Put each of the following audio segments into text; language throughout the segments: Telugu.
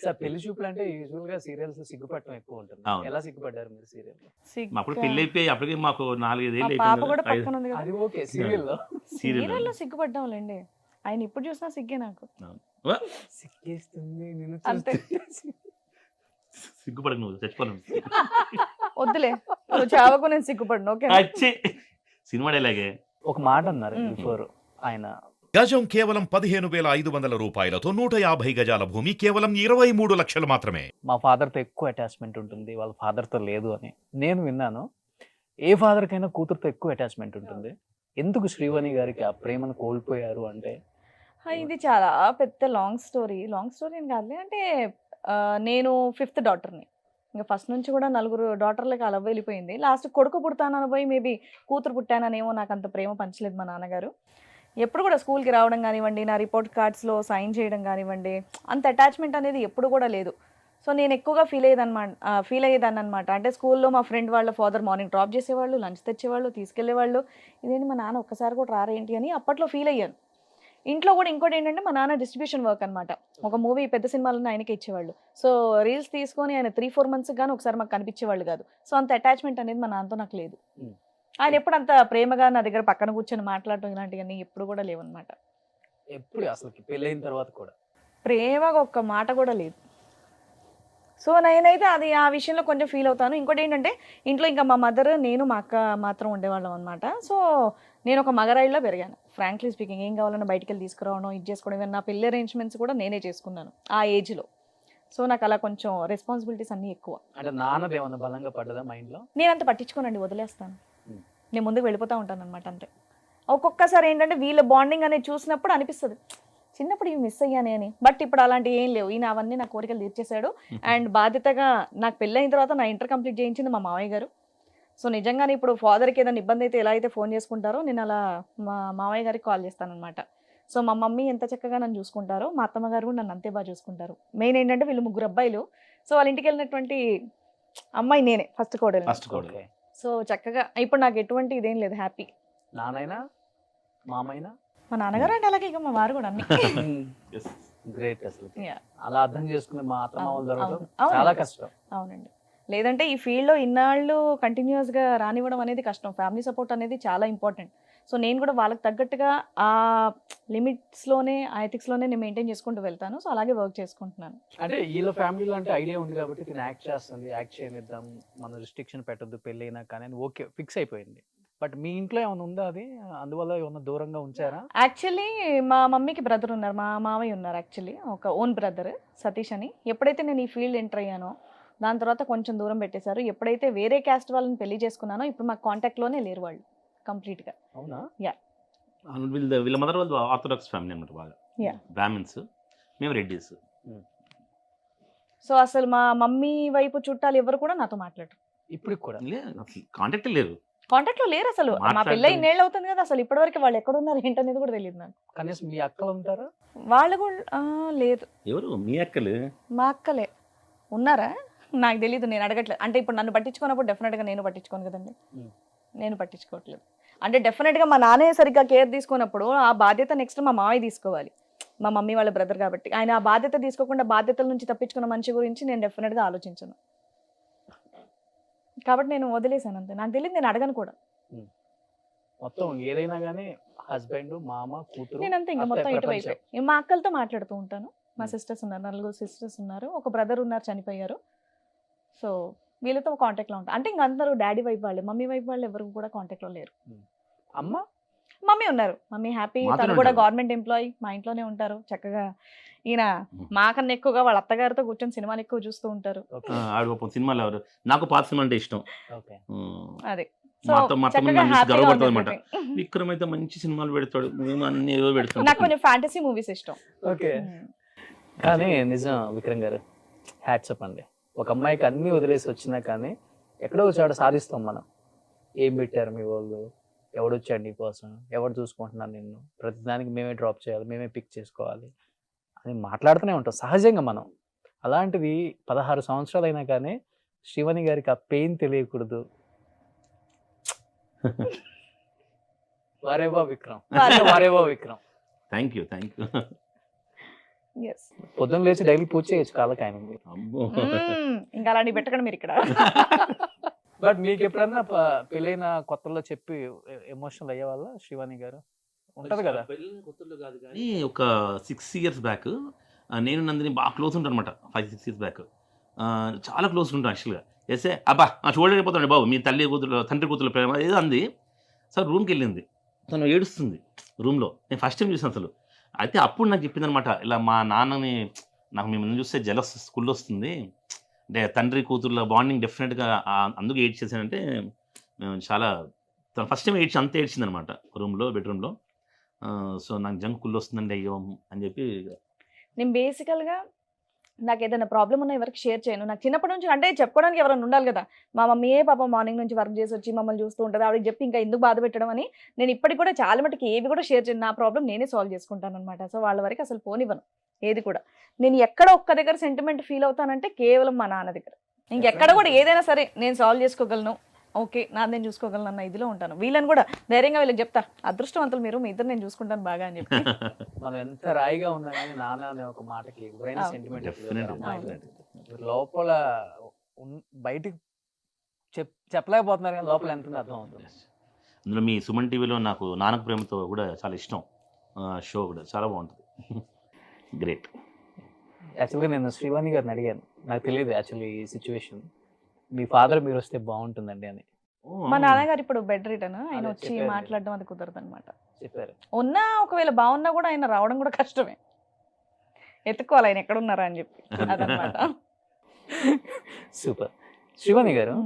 సార్ పెళ్లి చూపులు అంటే యూజువల్ గా సీరియల్స్ సిగ్గుపడటం ఎక్కువ ఉంటుంది. అవును. ఎలా సిగ్గుపడ్డారు మీరు సీరియల్ లో? అప్పుడు పెళ్లి అయిపోయి అప్పటికి మాకు 4-5 మా ఏళ్ళు పాప అయిపోయింది కూడా కదా. పక్కన ఉంది కదా. అది ఓకే సీరియల్లో సీరియల్ సీరియల్లో సిగ్గుపడ్డాంలేండి. ఆయన ఇప్పుడు చూసినా సిగ్గే నాకు. సిగ్గేస్తుంది నేను అంతే. సిగ్గుపడకు నువ్వు చచ్చిపోను. వద్దులే నువ్వు చావకు నేను సిగ్గుపడను. ఓకే అచ్చి సినిమా డైలాగే. ఒక మాట అన్నారు బిఫోర్ ఆయన గజం కేవలం 15,500 రూపాయలతో 150 గజాల భూమి కేవలం 23 లక్షలు మాత్రమే. మా ఫాదర్తో ఎక్కువ అటాచ్మెంట్ ఉంటుంది, వాళ్ళ ఫాదర్తో లేదు అని నేను విన్నాను. ఏ ఫాదర్ కైనా కూతురుతో ఎక్కువ అటాచ్మెంట్ ఉంటుంది. ఎందుకు శ్రీవాణి గారికి ఆ ప్రేమను కోల్పోయారు అంటే? ఇది చాలా పెద్ద లాంగ్ స్టోరీ అని కాదులే. అంటే నేను 5th డాటర్ని. ఇంకా ఫస్ట్ నుంచి కూడా 4 డాటర్లకి అలా వెళ్ళిపోయింది. లాస్ట్ కొడుకు పుడతానని పోయి మేబీ కూతురు పుట్టాననేమో నాకు అంత ప్రేమ పంచలేదు మా నాన్నగారు. ఎప్పుడు కూడా స్కూల్కి రావడం కానివ్వండి, నా రిపోర్ట్ కార్డ్స్లో సైన్ చేయడం కానివ్వండి, అంత అటాచ్మెంట్ అనేది ఎప్పుడు కూడా లేదు. సో నేను ఎక్కువగా ఫీల్ అయ్యేదాన్ని అనమాట. అంటే స్కూల్లో మా ఫ్రెండ్ వాళ్ళ ఫాదర్ మార్నింగ్ డ్రాప్ చేసేవాళ్ళు, లంచ్ తెచ్చేవాళ్ళు, తీసుకెళ్లేవాళ్ళు. ఇదేంటి మా నాన్న ఒక్కసారి కూడా రారేంటి అని అప్పట్లో ఫీల్ అయ్యాను. ఇంట్లో కూడా ఇంకోటి ఏంటంటే మా నాన్న డిస్ట్రిబ్యూషన్ వర్క్ అనమాట. ఒక మూవీ పెద్ద సినిమాలను ఆయనకి ఇచ్చేవాళ్ళు. సో రీల్స్ తీసుకొని ఆయన 3-4 మంత్స్ కానీ ఒకసారి మాకు కనిపించేవాళ్ళు కాదు. సో అంత అటాచ్మెంట్ అనేది మా నాన్నతో నాకు లేదు. ఆయన ఎప్పుడు అంత ప్రేమగా నా దగ్గర పక్కన కూర్చొని మాట్లాడటం ఇలాంటివన్నీ ఎప్పుడు కూడా లేవన్నమాట. ఎప్పుడు అసలు పెళ్ళైన తర్వాత కూడా ప్రేమగా ఒక్క మాట కూడా లేదు. సో నేనైతే అది ఆ విషయంలో కొంచెం ఫీల్ అవుతాను. ఇంకోటి ఏంటంటే ఇంట్లో ఇంకా మా మదర్, నేను, మా అక్క మాత్రం ఉండేవాళ్ళం అనమాట. సో నేను ఒక మగరాయిలో పెరిగాను. ఫ్రాంక్లీ స్పీకింగ్, ఏం కావాలన్నా బయటికి వెళ్ళి తీసుకురావడం, ఇది చేసుకోవడం, నా పెళ్లి అరేంజ్మెంట్స్ కూడా నేనే చేసుకున్నాను ఆ ఏజ్లో. సో నాకు అలా కొంచెం రెస్పాన్సిబిలిటీస్ అన్నీ ఎక్కువ. అంటే నాన్నది ఏమన్నా బలంగా పడ్డదా మైండ్లో? నేను అంత పట్టించుకోనండి, వదిలేస్తాను. నేను ముందుకు వెళ్ళిపోతూ ఉంటాను అనమాట. అంతే. ఒక్కొక్కసారి ఏంటంటే వీళ్ళ బాండింగ్ అనేది చూసినప్పుడు అనిపిస్తుంది చిన్నప్పుడు ఇవి మిస్ అయ్యానే అని. బట్ ఇప్పుడు అలాంటివి ఏం లేవు. ఈయన అవన్నీ నా కోరికలు తీర్చేశాడు. అండ్ బాధ్యతగా నాకు పెళ్ళి అయిన తర్వాత నా ఇంటర్ కంప్లీట్ చేయించింది మా మామయ్య గారు. సో నిజంగానే ఇప్పుడు ఫాదర్కి ఏదైనా ఇబ్బంది అయితే ఎలా అయితే ఫోన్ చేసుకుంటారో నేను అలా మా మామయ్య గారికి కాల్ చేస్తాను అనమాట. సో మా మమ్మీ ఎంత చక్కగా నన్ను చూసుకుంటారో మా అత్తమ్మ గారు కూడా నన్ను అంతే బాగా చూసుకుంటారు. మెయిన్ ఏంటంటే వీళ్ళు 3 అబ్బాయిలు. సో వాళ్ళ ఇంటికి వెళ్ళినటువంటి అమ్మాయి నేనే, ఫస్ట్ కోడలు. సో చక్కగా ఇప్పుడు నాకు ఎటువంటి ఇదేం లేదు, హ్యాపీ. నానైనా మామైనా మా నాన్నగారు అంటే అలాగే ఇక మా వారు కూడా అన్ని గ్రేట్. అసలు Yeah. అలా అర్థం చేసుకునే మా అత్తమామలు దొరకడం అవును. చాలా కష్టం. అవునండి. లేదంటే ఈ ఫీల్డ్లో ఇన్నాళ్ళు కంటిన్యూస్గా రానివ్వడం అనేది కష్టం. ఫ్యామిలీ సపోర్ట్ అనేది చాలా ఇంపార్టెంట్. సో నేను కూడా వాళ్ళకి తగ్గట్టుగా ఆ లిమిట్స్లోనే, ఆ ఎథిక్స్లోనే నేను మెయింటైన్ చేసుకుంటూ వెళ్తాను. సో అలాగే వర్క్ చేసుకుంటున్నాను. అంటే వీళ్ళ ఫ్యామిలీలో అంటే ఐడియా ఉంది కాబట్టి తిని యాక్ట్ చేస్తుంది, యాక్ట్ చేయనిద్దాం, మన రిస్ట్రిక్షన్ పెట్టొద్దు పెళ్ళి అయినా కానీ ఓకే ఫిక్స్ అయిపోయింది. బట్ మీ ఇంట్లో ఏమైనా ఉందా అది? అందువల్ల ఏమన్నా దూరంగా ఉంచారా? యాక్చువల్లీ మా మమ్మీకి బ్రదర్ ఉన్నారు, మా మామయ్య ఉన్నారు. యాక్చువల్లీ ఒక ఓన్ బ్రదర్ సతీష్ అని. ఎప్పుడైతే నేను ఈ ఫీల్డ్ ఎంటర్ అయ్యానో దాని తర్వాత కొంచెం దూరం పెట్టేశారు. ఎప్పుడైతే వేరే క్యాస్ట్ వాళ్ళని పెళ్లి చేసుకున్నానో ఇప్పుడు మా కాంటాక్ట్లోనే లేరు వాళ్ళు కంప్లీట్గా. అవునా? వీళ్ళ మదర్ వాళ్ళు ఆర్థోడాక్స్ ఫ్యామిలీ అన్నమాట, బాగా బ్రాహ్మిన్స్, మేము రెడ్డిస్. సో అసలు మా మమ్మీ వైపు చుట్టాలు ఎవరు కూడా నాతో మాట్లాడరు ఇప్పుడు కూడా. కాంటాక్ట్ లేరు, కాంటాక్ట్లో లేరు అసలు. మా పిల్ల ఇన్నేళ్ళు అవుతుంది కదా, అసలు ఇప్పటివరకు వాళ్ళు ఎక్కడ ఉన్నారు ఏంటనేది కూడా తెలియదు నాకు. కనీసం మీ అక్కలు ఉంటారా? వాళ్ళు కూడా లేదు. ఎవరు మీ అక్కలు? మా అక్కలే ఉన్నారా నాకు తెలీదు, నేను అడగట్లేదు. అంటే ఇప్పుడు నన్ను పట్టించుకున్నప్పుడు డెఫినెట్గా నేను పట్టించుకోను కదండి. నేను పట్టించుకోవట్లేదు. అంటే డెఫినెట్గా మా నాన్నే సరిగ్గా కేర్ తీసుకున్నప్పుడు ఆ బాధ్యత నెక్స్ట్ మా మావయ్య తీసుకోవాలి. మా మమ్మీ వాళ్ళ బ్రదర్ కాబట్టి ఆయన ఆ బాధ్యత తీసుకోకుండా బాధ్యతల నుంచి తప్పించుకున్న మనిషి గురించి నేను డెఫినెట్గా ఆలోచించను. కాబట్టి నేను వదిలేసాను అంతే. నాకు తెలియదు, నేను అడగను కూడా. మొత్తం ఏదైనా కానీ హస్బెండ్, మామ, కూతురు, నేనంతే ఇంకా మొత్తం ఇటువైపు. మా అక్కలతో మాట్లాడుతూ ఉంటాను. మా సిస్టర్స్ ఉన్నారు, 4 సిస్టర్స్ ఉన్నారు, ఒక బ్రదర్ ఉన్నారు చనిపోయారు. సో వీళ్ళతో కాంటాక్ట్లో ఉంటాను. అంటే ఇంక అందరూ డాడీ వైపు వాళ్ళే, మమ్మీ వైపు వాళ్ళు ఎవరు కూడా కాంటాక్ట్లో లేరు. అమ్మ మమ్మీ ఉన్నారు, మమ్మీ హ్యాపీ, తను కూడా గవర్నమెంట్ ఎంప్లాయీ, మా ఇంట్లోనే ఉంటారు చక్కగా. ఈయన మాకన్నా ఎక్కువగా వాళ్ళ అత్తగారితో కూర్చొని సినిమాలు ఎక్కువ చూస్తూ ఉంటారు. సినిమాలు ఎవరు? నాకు పాత సినిమా అంటే ఇష్టం. అదే గర్వపడుతుంది అనమాట. విక్రమ్ అయితే మంచి సినిమాలు పెడతాడు, మేము అన్ని ఏదో పెడతాం. నాకు కొంచెం ఫ్యాంటసీ మూవీస్ ఇష్టం. ఓకే. కానీ నిజం విక్రమ్ గారు, హ్యాట్సప్ అండి. ఒక అమ్మాయికి అన్ని వదిలేసి వచ్చినా కానీ ఎక్కడో చోట సాధిస్తాం మనం. ఏం పెట్టారు మీ వాళ్ళు, ఎవడొచ్చాడు నీ కోసం, ఎవరు చూసుకుంటున్నారు నిన్ను, ప్రతిదానికి మేమే డ్రాప్ చేయాలి, మేమే పిక్ చేసుకోవాలి అని మాట్లాడుతూనే ఉంటాం సహజంగా మనం. అలాంటిది 16 సంవత్సరాలు అయినా కానీ శ్రీవాణి గారికి ఆ పెయిన్ తెలియకూడదు. వారేవా విక్రమ్, వారేవా విక్రమ్. Thank you. Yes. పొద్దున్న లేచి డైలీ పూజ చేయొచ్చు కాళ్ళకి ఆయనకి. అబ్బో. ఇంకా అలాంటి పెట్టకండి మీరు ఇక్కడ. బట్ మీకు ఎప్పుడన్నా పెళ్ళైన కొత్తలో చెప్పి ఎమోషనల్ అయ్యే వాళ్ళ శ్రీవాణి గారు ఉంటది కదా? పెళ్ళైన కొత్తలో కాదు కానీ ఒక 6 years బ్యాక్ నేను నందిని బాగా క్లోజ్ ఉంటాను అనమాట. 5-6 years బ్యాక్ చాలా క్లోజ్ ఉంటాను యాక్చువల్గా. వేస్తే అబ్బా చూడలేకపోతాడు బాబు మీ తండ్రి కూతురు ప్రేమ ఏదో అంది. సార్ రూమ్కి వెళ్ళింది, తను ఏడుస్తుంది రూమ్లో. నేను ఫస్ట్ టైం చూసాను అసలు. అయితే అప్పుడు నాకు చెప్పింది అనమాట, ఇలా మా నాన్నని నాకు మిమ్మల్ని చూస్తే జలస్ స్కూల్లో వస్తుంది, అంటే తండ్రి కూతుర్ల బాండింగ్ డెఫినెట్గా అందుకు ఏడ్ చేశానంటే మేము చాలా తను ఫస్ట్ టైం అంత ఏడ్చింది అనమాట రూమ్లో, బెడ్రూమ్లో. సో నాకు జంక్ కుళ్ళు వస్తుందండి అయ్యో అని చెప్పి. నేను బేసికల్గా నాకు ఏదైనా ప్రాబ్లం ఉన్నా ఎవరికి షేర్ చేయను. నాకు చిన్నప్పటి నుంచి అంటే చెప్పుకోవడానికి ఎవరైనా ఉండాలి కదా. మా మమ్మీయే పాప మార్నింగ్ నుంచి వర్క్ చేసి వచ్చి మమ్మల్ని చూస్తూ ఉంటుంది, ఆవిడకి చెప్పి ఇంకా ఎందుకు బాధ పెట్టడం అని నేను ఇప్పటికి కూడా చాలా మటుకు ఏవి కూడా షేర్ చేయను. నా ప్రాబ్లం నేనే సాల్వ్ చేసుకుంటాను అనమాట. సో వాళ్ళ వరకు అసలు పోనివ్వను ఏది కూడా. నేను ఎక్కడ ఒక్క దగ్గర సెంటిమెంట్ ఫీల్ అవుతానంటే కేవలం మా నాన్న దగ్గర. ఇంకెక్కడ కూడా ఏదైనా సరే నేను సాల్వ్ చేసుకోగలను, ఓకే నాది నేను చూసుకోగలను అన్న ఇదిలో ఉంటాను. వీళ్ళని కూడా ధైర్యంగా వీళ్ళకి చెప్తా, అదృష్టవంతులు మీరు, మీ ఇద్దరు నేను చూసుకుంటాను బాగా అని చెప్పి. మనం ఎంత రాయిగా ఉన్నా కానీ నాన్న అనే ఒక మాటకి ఎవరైనా సెంటిమెంట్ లోపల బయటికి చెప్పలేకపోతున్నారు కానీ లోపల ఎంత అర్థం అవుతుంది. అందులో మీ సుమన్ టీవీలో నాకు నాన్నకు ప్రేమతో కూడా చాలా ఇష్టం షో కూడా చాలా బాగుంటుంది. గ్రేట్. యాక్చువల్గా నేను శ్రీవాణి గారిని అడిగాను, నాకు తెలియదు యాక్చువల్లీ ఈ సిచ్యువేషన్, మీ ఫాదర్ మీరు వస్తే బాగుంటుందండి అని. మా నాన్నగారు ఇప్పుడు బెడ్ రిటర్న్, ఆయన అదే వచ్చి చెప్పారు. మాట్లాడడం అది కుదరదు అనమాట. చెప్పారు. ఉన్నా ఒకవేళ బాగున్నా కూడా ఆయన రావడం కూడా కష్టమే, ఎత్తుకోవాలి ఆయన ఎక్కడ ఉన్నారా అని చెప్పి అదనమాట. సూపర్. శ్రీవాణి గారు,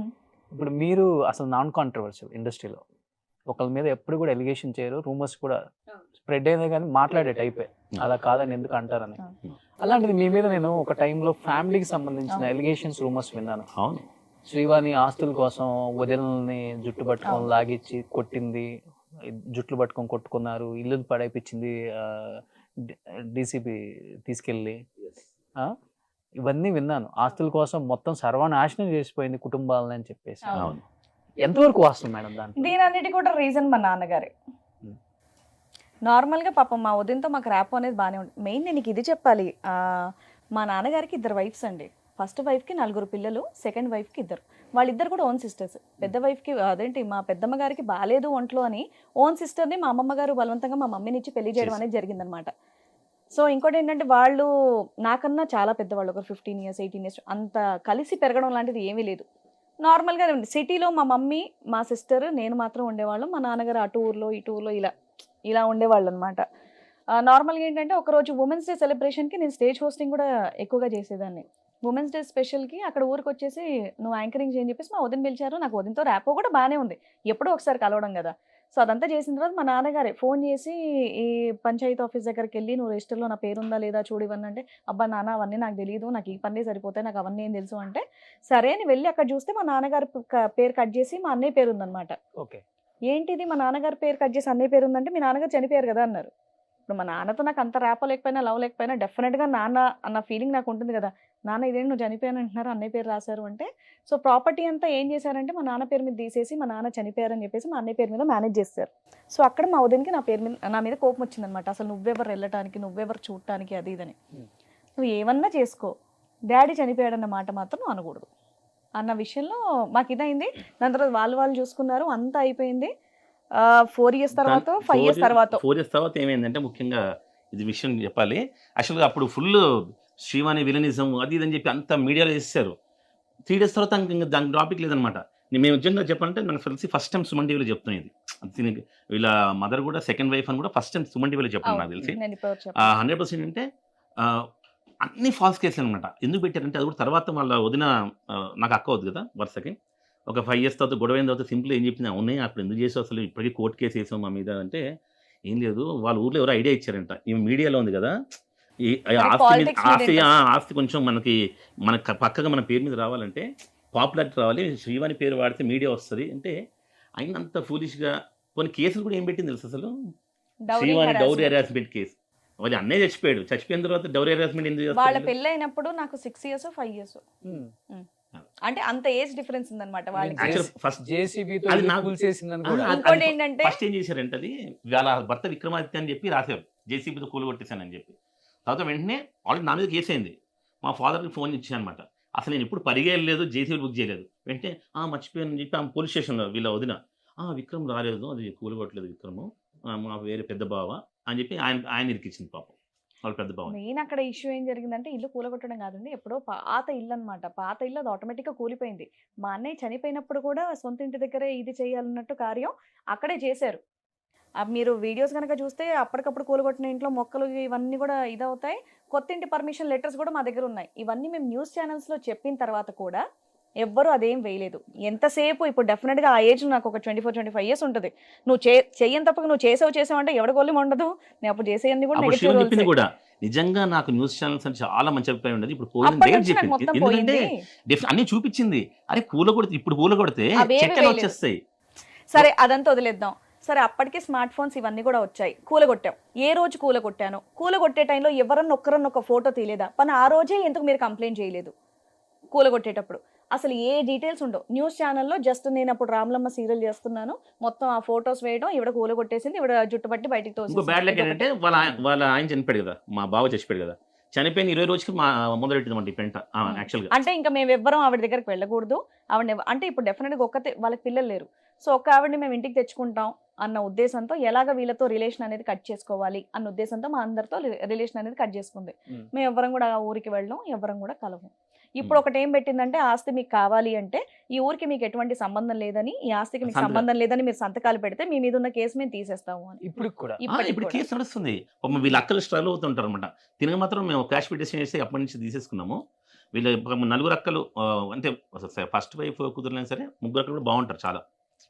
ఇప్పుడు మీరు అసలు నాన్ కాంట్రవర్షియల్ ఇండస్ట్రీలో, ఒకళ్ళ మీద ఎప్పుడు కూడా ఎలిగేషన్ చేయరు, రూమర్స్ కూడా స్ప్రెడ్ అయిందే కానీ మాట్లాడే టైపే, అలా కాదని ఎందుకు అంటారని. అలాంటిది మీ మీద నేను ఒక టైంలో ఫ్యామిలీకి సంబంధించిన ఎలిగేషన్స్ రూమర్స్ విన్నాను. అవును. శ్రీవాణి ఆస్తుల కోసం వదినల్ని జుట్టు పట్టుకొని లాగిచ్చి కొట్టింది, జుట్లు పట్టుకొని కొట్టుకున్నారు, ఇల్లు పడైపించింది డీసీపీ తీసుకెళ్ళి, ఇవన్నీ విన్నాను. ఆస్తుల కోసం మొత్తం సర్వనాశనం చేసిపోయింది కుటుంబాలని అని చెప్పేసి. అవును. ఎంతవరకు వాస్తవం మేడం దాంట్లో? దీని అన్నిటి కూడా రీజన్ మా నాన్నగారే. నార్మల్గా పాపం మా వదినతో మాకు ర్యాప్ అనేది బాగానే ఉంటుంది. మెయిన్ నేను ఇది చెప్పాలి, మా నాన్నగారికి 2 వైఫ్స్ అండి. ఫస్ట్ వైఫ్కి 4 పిల్లలు, సెకండ్ వైఫ్కి 2. వాళ్ళిద్దరు కూడా ఓన్ సిస్టర్స్. పెద్ద వైఫ్కి అదేంటి మా పెద్దమ్మ గారికి బాగాలేదు ఒంట్లో అని ఓన్ సిస్టర్ని మా అమ్మమ్మ గారు బలవంతంగా మా మమ్మీని ఇచ్చి పెళ్లి చేయడం అనేది జరిగిందనమాట. సో ఇంకోటి ఏంటంటే వాళ్ళు నాకన్నా చాలా పెద్దవాళ్ళు, ఒక 15 years 18 years, అంత కలిసి పెరగడం లాంటిది ఏమీ లేదు. నార్మల్గా సిటీలో మా మమ్మీ మా సిస్టర్ నేను మాత్రం ఉండేవాళ్ళం. మా నాన్నగారు అటు ఊర్లో ఇటు ఊర్లో ఇలా ఉండేవాళ్ళు అనమాట. నార్మల్గా ఏంటంటే ఒకరోజు ఉమెన్స్ డే సెలబ్రేషన్కి నేను స్టేజ్ హోస్టింగ్ కూడా ఎక్కువగా చేసేదాన్ని. ఉమెన్స్ డే స్పెషల్కి అక్కడ ఊరికి వచ్చేసి నువ్వు యాంకరింగ్ చేయని చెప్పేసి మా వదిన పిలిచారు. నాకు వదినతో ర్యాపో కూడా బాగానే ఉంది, ఎప్పుడో ఒకసారి కలవడం కదా. సో అదంతా చేసిన తర్వాత మా నాన్నగారే ఫోన్ చేసి ఈ పంచాయతీ ఆఫీస్ దగ్గరికి వెళ్ళి నువ్వు రిజిస్టర్లో నా పేరుందా లేదా చూడు ఇవన్నీ అంటే, అబ్బా నాన్న అవన్నీ నాకు తెలియదు, నాకు ఈ పని సరిపోతాయి, నాకు అవన్నీ ఏం తెలుసు అంటే, సరే అని వెళ్ళి అక్కడ చూస్తే మా నాన్నగారి పేరు కట్ చేసి మా అన్నయ్య పేరు ఉందన్నమాట. ఓకే, ఏంటిది మా నాన్నగారి పేరు కట్ చేసి అన్నయ్య పేరు ఉందంటే, మీ నాన్నగారు చనిపోయారు కదా అన్నారు. ఇప్పుడు మా నాన్నతో నాకు అంత ర్యాపో లేకపోయినా లవ్ లేకపోయినా డెఫినెట్గా నాన్న అన్న ఫీలింగ్ నాకు ఉంటుంది కదా. నాన్న ఇదేంటి నువ్వు చనిపోయాను అంటున్నారు, అన్నయ్య పేరు రాశారు అంటే. సో ప్రాపర్టీ అంతా ఏం చేశారంటే మా నాన్న పేరు మీద తీసేసి మా నాన్న చనిపోయారని చెప్పేసి మా అన్నయ్య పేరు మీద మేనేజ్ చేస్తారు. సో అక్కడ మా వదినకి నా మీద కోపం వచ్చిందనమాట. అసలు నువ్వెవరు వెళ్ళటానికి, నువ్వెవరు చూడటానికి, అది ఇదని. నువ్వు ఏమన్నా చేసుకో, డాడీ చనిపోయాడన్న మాట మాత్రం అనకూడదు అన్న విషయంలో మాకు ఇదైంది. దాని తర్వాత వాళ్ళు చూసుకున్నారు, అంతా అయిపోయింది. 4 years తర్వాత 5 years తర్వాత 4 years తర్వాత ఏమైందంటే, ముఖ్యంగా ఇది విషయం చెప్పాలి. యాక్చువల్గా అప్పుడు ఫుల్ శ్రీవాణి విలనిజం అది ఇదని చెప్పి అంత మీడియాలో చేశారు. 3 days తర్వాత ఇంకా దానికి టాపిక్ లేదనమాట. మేము నిజంగా చెప్పాలంటే నాకు తెలిసి ఫస్ట్ టైం సుమన్ టీవీలో చెప్తున్నాను. వీళ్ళ మదర్ కూడా సెకండ్ వైఫ్ అని కూడా ఫస్ట్ టైం సుమన్ టీవీలో చెప్పాను నాకు తెలిసి. 100% అంటే అన్ని ఫాల్స్ కేసులు అనమాట. ఎందుకు పెట్టారంటే అది కూడా తర్వాత వాళ్ళ వదిన, నాకు అక్క వద్దు కదా వరుసకి, ఒక 5 years తర్వాత గొడవ అయిన తర్వాత సింపుల్ ఏం చెప్పింది, అవునే అప్పుడు ఎందుకు చేసావు అసలు, ఇప్పటికీ కోర్టు కేసు వేసాం మా మీద అంటే, ఏం లేదు వాళ్ళ ఊర్లో ఎవరో ఐడియా ఇచ్చారంట, ఈ మీడియాలో ఉంది కదా ఈ ఆస్తి కొంచెం మనకి పక్కగా మన పేరు మీద రావాలంటే పాపులారిటీ రావాలి, శ్రీవాణి పేరు వాడితే మీడియా వస్తుంది అంటే, అయినంత ఫూలిష్గా కొన్ని కేసులు కూడా ఏం పెట్టింది తెలుసు అసలు, శ్రీవాణి డౌరీ హెరాస్మెంట్ కేసు. వాళ్ళు అన్నయ్య చచ్చిపోయిన తర్వాత డౌరీ హెరాస్మెంట్ ఎందుకు వాళ్ళ చేస్తారు? పెళ్ళి అయినప్పుడు నాకు 6 years 5 years అంటే అంత ఏజ్ డిఫరెన్స్ ఉందన్నమాట వాళ్ళకి. ఫస్ట్ జేసీబీతో అది నాకు కూల్చేసిందని కూడా. ఇంకోటి ఏంటంటే ఫస్ట్ ఏం చేశారంటే, అది వాళ్ళ భర్త విక్రమాదిత్య అని చెప్పి రాశారు, జేసీబీతో కూలు కొట్టేశానని చెప్పి. తర్వాత వెంటనే ఆల్రెడీ నా మీద కేసు అయింది. మా ఫాదర్కి ఫోన్ ఇచ్చాను అనమాట. అసలు నేను ఇప్పుడు పరిగెళ్ళలేదు, జేసీబీ బుక్ చేయలేదు. వెంటనే మర్చిపోయాను చెప్పి ఆమె పోలీస్ స్టేషన్లో వీళ్ళ వదిన విక్రమ్ రాలేదు, అది కూలగొట్టలేదు విక్రమ్, మా వేరే పెద్ద బావ అని చెప్పి ఆయన ఇరికిచ్చింది పాపం వాళ్ళ పెద్ద బావ. మెయిన్ అక్కడ ఇష్యూ ఏం జరిగిందంటే ఇల్లు కూలగొట్టడం కాదండి, ఎప్పుడో పాత ఇల్లు అనమాట. పాత ఇల్లు అది ఆటోమేటిక్గా కూలిపోయింది. మా అన్నయ్య చనిపోయినప్పుడు కూడా సొంత ఇంటి దగ్గరే ఇది చేయాలన్నట్టు కార్యం అక్కడే చేశారు. మీరు వీడియోస్ కనుక చూస్తే అప్పటికప్పుడు కూలగొట్టిన ఇంట్లో మొక్కలు ఇవన్నీ కూడా ఇదవుతాయి. కొత్త ఇంటి పర్మిషన్ లెటర్స్ కూడా మా దగ్గర ఉన్నాయి. ఇవన్నీ మేము న్యూస్ ఛానల్స్లో చెప్పిన తర్వాత కూడా ఎవ్వరూ అదేం వేయలేదు. ఎంతసేపు ఇప్పుడు డెఫినెట్గా ఆ ఏజ్ నాకు ఒక 24-25 ఇయర్స్ ఉంటుంది. నువ్వు చెయ్యని తప్పక నువ్వు చేసావు అంటే ఎవరి గోళం ఉండదు. నేను అప్పుడు చేసేయన్ని కూడా అప్పుడు నెగటివ్ శివ చెప్పింది రోల్సే. కూడా నిజంగా నాకు న్యూస్ ఛానల్స్ అని చాలా మంచి అభిప్రాయం ఉండదు. ఇప్పుడు పోయింది అప్పటి డేట్ నుంచి నాకు చెప్పింది. మొత్తం ఎందుకంటే పోయింది. అన్ని చూపించింది. అరే కూలగొడితే ఇప్పుడు కూలగొడితే అవేవి చెక్కలు వేయలేదు. వచ్చేస్తాయి. సరే అదంతా వదిలేద్దాం. సరే అప్పటికే స్మార్ట్ ఫోన్స్ ఇవన్నీ కూడా వచ్చాయి. కూలగొట్టాం. ఏ రోజు కూలగొట్టాను? కూలగొట్టే టైంలో ఎవరన్నా ఒక్కరన్నా ఒక ఫోటో తీయలేదా? పని ఆ రోజే ఎందుకు మీరు కంప్లైంట్ చేయలేదు? కూలగొట్టేటప్పుడు అసలు ఏ డీటెయిల్స్ ఉండవు. న్యూస్ ఛానల్లో జస్ట్ నేను అప్పుడు రామలమ్మ సీరియల్ చేస్తున్నాను, మొత్తం ఆ ఫొటోస్ వేయడం, ఈవిడ కూలగొట్టేసింది, ఈవిడ జుట్టుపట్టి బయటికి ఇంకో బ్యాడ్ లక్ తోసేసింది. ఏంటంటే వాళ్ళ ఆయన చనిపోయాడు కదా, మా బావ చచ్చిపోయాడు కదా, చనిపోయిన 20 రోజుకి మొదలెట్టిందన్నమాట ఈ పెంట యాక్చువల్గా. అంటే ఇంకా మేము ఎవ్వరం ఆవిడ దగ్గరికి వెళ్ళకూడదు. ఆవిడ అంటే ఇప్పుడు డెఫినెట్గా ఒక్కతే, వాళ్ళకి పిల్లలు లేరు. సో ఒక్క ఆవిడని మేము ఇంటికి తెచ్చుకుంటాం అన్న ఉద్దేశంతో, ఎలాగ వీళ్ళతో రిలేషన్ అనేది కట్ చేసుకోవాలి అన్న ఉద్దేశంతో మా అందరితో రిలేషన్ అనేది కట్ చేసుకుంది. మేము ఎవ్వరం కూడా ఆ ఊరికి వెళ్ళడం, ఎవ్వరం కూడా కలవం. ఇప్పుడు ఒకటి ఏం పెట్టిందంటే, ఆస్తి మీకు కావాలి అంటే ఈ ఊరికి మీకు ఎటువంటి సంబంధం లేదని, ఈ ఆస్తికి మీకు సంబంధం లేదని మీరు సంతకాలు పెడితే మీ మీద ఉన్న కేసు మేము తీసేస్తాము అని. ఇప్పుడు కూడా ఇప్పుడు కేసు నడుస్తుంది. వీళ్ళ అక్కలు స్ట్రగుల్ అవుతుంటారు అనమాట. తినక మాత్రం మేము క్యాష్ పిటిషన్ చేసి అప్పటి నుంచి తీసేసుకున్నాము. వీళ్ళ 4 అక్కలు అంటే ఫస్ట్ వైఫ్ కుదిరినా సరే 3 అక్కలు కూడా బాగుంటారు చాలా.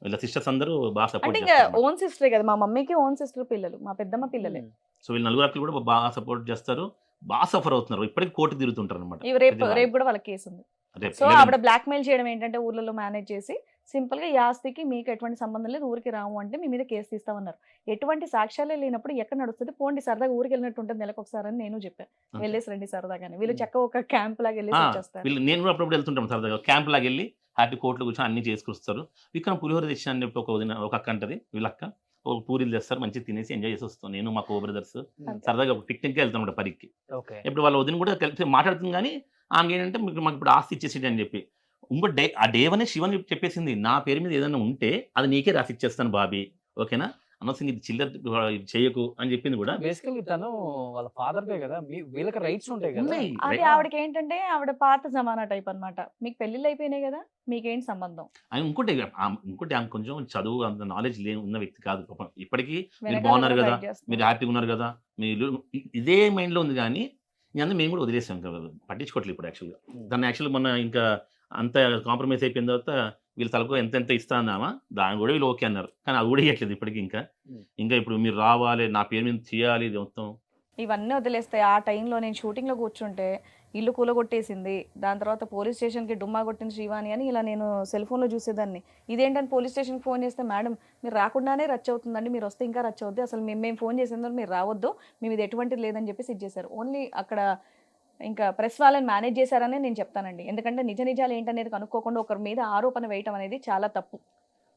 వీళ్ళ సిస్టర్స్ అందరూ బాగా అంటే సపోర్ట్ ఇంకా చేస్తారు. ఓన్ సిస్టరే కదా, మా మమ్మీకి ఓన్ సిస్టర్ పిల్లలు, మా పెద్దమ్మ పిల్లలే. సో వీళ్ళు 4 అక్కలు కూడా బాగా సపోర్ట్ చేస్తారు, బాగా సఫర్ అవుతున్నారు. ఇప్పటికి కోర్టు తిరుగుతుంటారు అనమాట. రేపు కూడా వాళ్ళకి కేసు ఉంది. సో ఆవిడ బ్లాక్ మెయిల్ చేయడం ఏంటంటే, ఊర్లలో మేనేజ్ చేసి సింపుల్ గా ఈ ఆస్తికి మీకు ఎటువంటి సంబంధం లేదు, ఊరికి రాము అంటే మీ మీద కేసు తీస్తామన్నారు. ఎటువంటి సాక్ష్యాలే లేనప్పుడు ఎక్కడ నడుస్తుంది? పోండి సరదాగా ఊరికి వెళ్ళినట్టు ఉంటుంది నెలకు ఒకసారి అని నేను చెప్పాను. వెళ్ళేసి రండి సరదాగానే. వీళ్ళు చక్క ఒక క్యాంప్ లాగా వెళ్ళేసి వచ్చేస్తారు. వీళ్ళు నేను కూడా అప్పుడప్పుడు వెళ్తుంటాం సరదాగా, క్యాంప్ లాగా వెళ్ళి హ్యాపీ కోర్టులో కూర్చొని అన్ని చేసుకొస్తారు. విక్రమ్ పులిహోర తెచ్చిన అని చెప్పి ఒక అక్క అంటది, వీళ్ళక్క ఒక పూరీలు తెస్తారు, మంచిగా తినేసి ఎంజాయ్ చేసి వస్తాం. నేను మా కో బ్రదర్స్ సరదాగా పిక్నిక్ వెళ్తాం పరికి. ఇప్పుడు వాళ్ళ వదిన కూడా కలిసి మాట్లాడుతుంది, కానీ ఆమె ఏంటంటే మాకు ఇప్పుడు ఆస్తి ఇచ్చేసి అని చెప్పి ఇంకో ఆ డేవనే శివన్ చెప్పేసింది, నా పేరు మీద ఏదైనా ఉంటే అది నీకే రాసి ఇచ్చేస్తాను బాబీ, ఓకేనా, అనవసరం ఇది చిల్లర చేయకు అని చెప్పింది కూడా. బేసికల్లీ తను వాళ్ళ ఫాదర్ దే కదా, వీళ్ళకి రైట్స్ ఉంటాయి కదా. ఉన్నాయి. అది ఆవిడకి ఏంటంటే ఆవిడ పాత జమానా టైప్ అన్నమాట. మీకు పెళ్లిళ్ళు అయిపోయినాయి కదా, మీకేంటి సంబంధం? ఇంకోటి ఆమె కొంచెం చదువు అంత నాలెడ్జ్ ఉన్న వ్యక్తి కాదు పాపం. ఇప్పటికీ మీరు బాగున్నారు కదా, మీరు హ్యాపీగా ఉన్నారు కదా, మీరు ఇదే మైండ్ లో ఉంది. కానీ అందులో మేము కూడా వదిలేసాం కదా, పట్టించుకోవట్లేదు ఇప్పుడు యాక్చువల్గా. దాన్ని యాక్చువల్గా మొన్న ఇంకా అంత కాంప్రమైజ్ అయిపోయిన తర్వాత వీళ్ళ తలకు ఎంత ఇస్తా అన్నామా, దాని కూడా వీళ్ళు ఓకే అన్నారు. కానీ అది కూడా ఇవ్వట్లేదు ఇప్పటికి. ఇంకా ఇప్పుడు మీరు రావాలి, నా పేరు మీద చేయాలి, ఇది మొత్తం ఇవన్నీ వదిలేస్తాయి. ఆ టైంలో నేను షూటింగ్లో కూర్చుంటే ఇల్లు కూలగొట్టేసింది, దాని తర్వాత పోలీస్ స్టేషన్కి డుమ్మా కొట్టింది శ్రీవాణి అని ఇలా నేను సెల్ ఫోన్లో చూసేదాన్ని. ఇదేంటని పోలీస్ స్టేషన్కి ఫోన్ చేస్తే, మేడం మీరు రాకుండానే రచ్చ అవుతుందండి, మీరు వస్తే ఇంకా రచ్చ అవుద్ది, అసలు మేము ఫోన్ చేసేందుకు మీరు రావద్దు, మేము ఇది ఎటువంటిది లేదని చెప్పేసి ఇది చేశారు. ఓన్లీ అక్కడ ఇంకా ప్రెస్ వాళ్ళని మేనేజ్ చేశారనే నేను చెప్తానండి. ఎందుకంటే నిజాలు ఏంటనేది కనుక్కోకుండా ఒకరి మీద ఆరోపణ వేయటం అనేది చాలా తప్పు.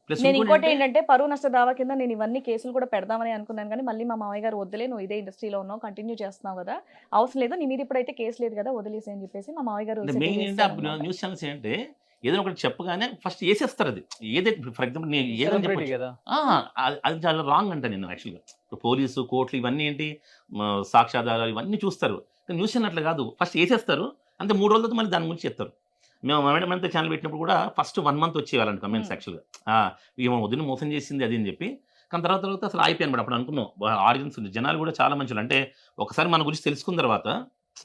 నేను ఇంకోటి ఏంటంటే పరువు నష్ట దావా కింద నేను ఇవన్నీ కేసులు కూడా పెడదామని అనుకున్నాను, కానీ మళ్ళీ మా మామయ్య గారు వద్దులే, నువ్వు ఇదే ఇండస్ట్రీలో ఉన్నావు, కంటిన్యూ చేస్తున్నావు కదా, అవసరం లేదు, నీ మీద ఇప్పుడైతే కేసు లేదు కదా, వదిలేసి అని చెప్పేసి మా మామయ్య గారు మెయిన్ ఏంటంటే న్యూస్ ఛానల్స్ ఏంటంటే ఏదైనా ఒకటి చెప్పగానే ఫస్ట్ వేసేస్తారు. అది ఏదైతే ఫర్ ఎగ్జాంపుల్ నేను ఏదైనా చెప్పచ్చు, అది చాలా రాంగ్ అంట. నేను యాక్చువల్గా ఇప్పుడు పోలీసు కోర్టులు ఇవన్నీ ఏంటి సాక్ష్యాధారాలు ఇవన్నీ చూస్తారు, కానీ న్యూస్ ఛానల్ అట్లా కాదు, ఫస్ట్ వేసేస్తారు అంతే. 3 రోజుల తర్వాత మళ్ళీ దాని గురించి చెప్తారు. మేము మేడం ఛానల్ పెట్టినప్పుడు కూడా ఫస్ట్ 1 month వచ్చేవాళ్ళండి కమెంట్స్ యాక్చువల్గా, ఏమో వదిన మోసం చేసింది అది అని చెప్పి. కానీ తర్వాత అసలు అయిపోయాను మేడం. అప్పుడు అనుకున్నాం ఆడియన్స్ జనాలు కూడా చాలా మంచి, అంటే ఒకసారి మన గురించి తెలుసుకున్న తర్వాత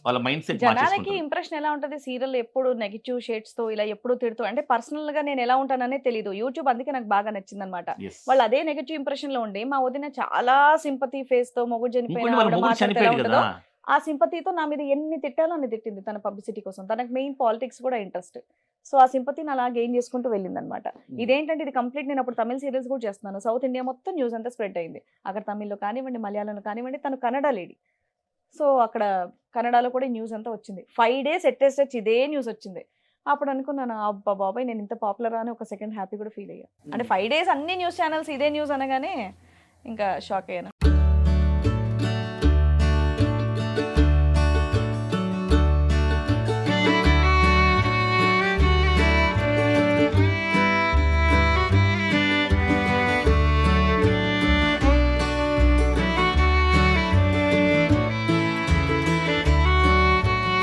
వాళ్ళ మైండ్ సెట్ జనాలకి ఇంప్రెషన్ ఎలా ఉంటుంది, సీరియల్ ఎప్పుడు నెగిటివ్ షేడ్స్ తో ఇలా ఎప్పుడు తిడుతూ, అంటే పర్సనల్ గా నేను ఎలా ఉంటాననే తెలియదు. యూట్యూబ్ అందుకే నాకు బాగా నచ్చింది అనమాట. వాళ్ళు అదే నెగిటివ్ ఇంప్రెషన్ లో ఉండి మా వదిన చాలా సింపతి ఫేస్ తో మొగుడు చనిపోయిన ఆ సింపతితో నా మీద ఎన్ని తిట్టాలో అన్ని తిట్టింది తన పబ్లిసిటీ కోసం. తనకు మెయిన్ పాలిటిక్స్ కూడా ఇంట్రెస్ట్. సో ఆ సింపతిని అలా గెయిన్ చేసుకుంటూ వెళ్ళింది అనమాట. ఇదేంటంటే ఇది కంప్లీట్, నేను అప్పుడు తమిళ సీరియల్స్ కూడా చేస్తున్నాను, సౌత్ ఇండియా మొత్తం న్యూస్ అంతా స్ప్రెడ్ అయింది. అక్కడ తమిళ్లో కానివ్వండి, మలయాళంలో కానివ్వండి, తను కన్నడ లేడీ. సో అక్కడ కన్నడలో కూడా న్యూస్ అంతా వచ్చింది. 5 days ఎట్టేసి ఇదే న్యూస్ వచ్చింది. అప్పుడు అనుకున్నాను, అబ్బా బాబాయ్ నేను ఇంత పాపులర్ అని ఒక సెకండ్ హ్యాపీ కూడా ఫీల్ అయ్యా. అంటే 5 days అన్ని న్యూస్ ఛానల్స్ ఇదే న్యూస్ అనగానే ఇంకా షాక్ అయ్యాను.